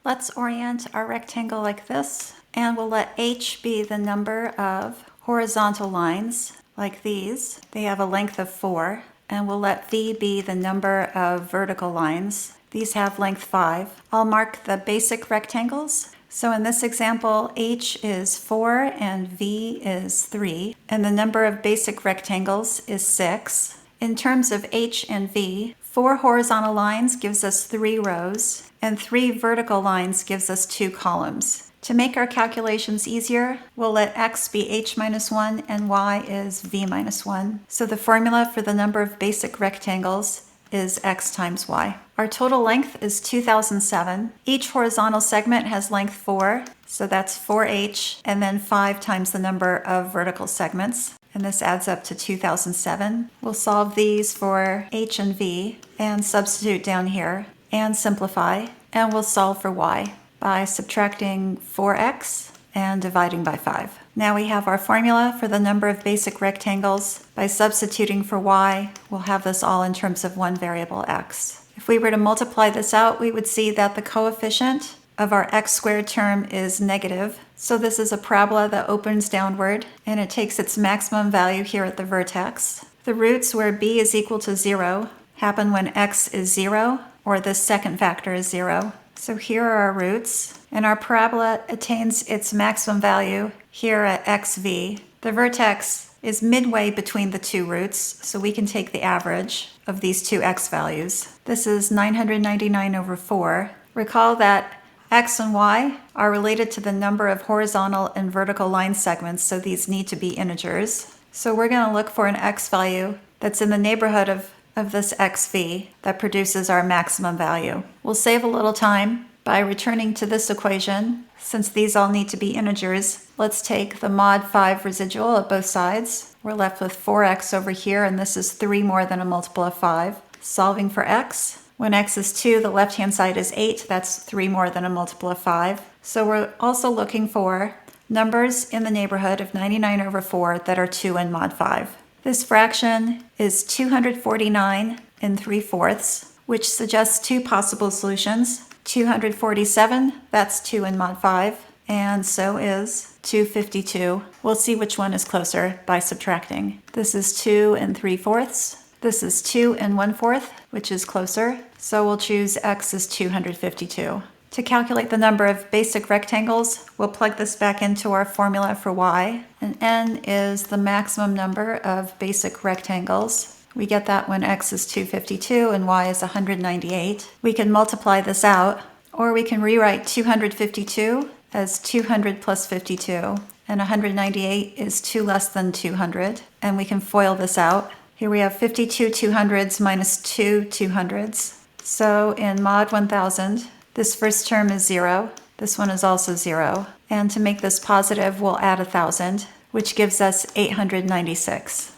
Let's orient our rectangle like this, and we'll let h be the number of horizontal lines, like these. They have a length of 4, and we'll let v be the number of vertical lines. These have length 5. I'll mark the basic rectangles. So in this example, h is 4 and v is 3, and the number of basic rectangles is 6. In terms of h and v, 4 horizontal lines gives us 3 rows, and 3 vertical lines gives us 2 columns. To make our calculations easier, we'll let x be h minus 1 and y is v minus 1. So the formula for the number of basic rectangles is x times y. Our total length is 2007. Each horizontal segment has length 4, so that's 4h, and then 5 times the number of vertical segments. And this adds up to 2007. We'll solve these for h and v, and substitute down here, and simplify, and we'll solve for y by subtracting 4x and dividing by 5. Now we have our formula for the number of basic rectangles. By substituting for y, we'll have this all in terms of one variable x. If we were to multiply this out, we would see that the coefficient of our x squared term is negative. So this is a parabola that opens downward, and it takes its maximum value here at the vertex. The roots where b is equal to 0 happen when x is 0, or this second factor is 0. So here are our roots, and our parabola attains its maximum value here at xv. The vertex is midway between the two roots, so we can take the average of these two x values. This is 999 over 4. Recall that x and y are related to the number of horizontal and vertical line segments, so these need to be integers. So we're going to look for an x value that's in the neighborhood of this xv that produces our maximum value. We'll save a little time by returning to this equation. Since these all need to be integers, let's take the mod 5 residual at both sides. We're left with 4x over here, and this is 3 more than a multiple of 5. Solving for x. When x is 2, the left-hand side is 8. That's 3 more than a multiple of 5. So we're also looking for numbers in the neighborhood of 99 over 4 that are 2 in mod 5. This fraction is 249 3/4, which suggests two possible solutions. 247, that's 2 in mod 5, and so is 252. We'll see which one is closer by subtracting. This is 2 3/4. This is 2 1/4, which is closer, so we'll choose x is 252. To calculate the number of basic rectangles, we'll plug this back into our formula for y, and n is the maximum number of basic rectangles. We get that when x is 252 and y is 198. We can multiply this out, or we can rewrite 252 as 200 plus 52, and 198 is 2 less than 200, and we can FOIL this out. Here we have 52 200s minus 2 200s. So in mod 1000, this first term is 0. This one is also 0. And to make this positive, we'll add 1,000, which gives us 896.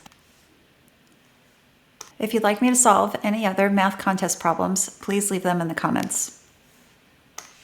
If you'd like me to solve any other math contest problems, please leave them in the comments.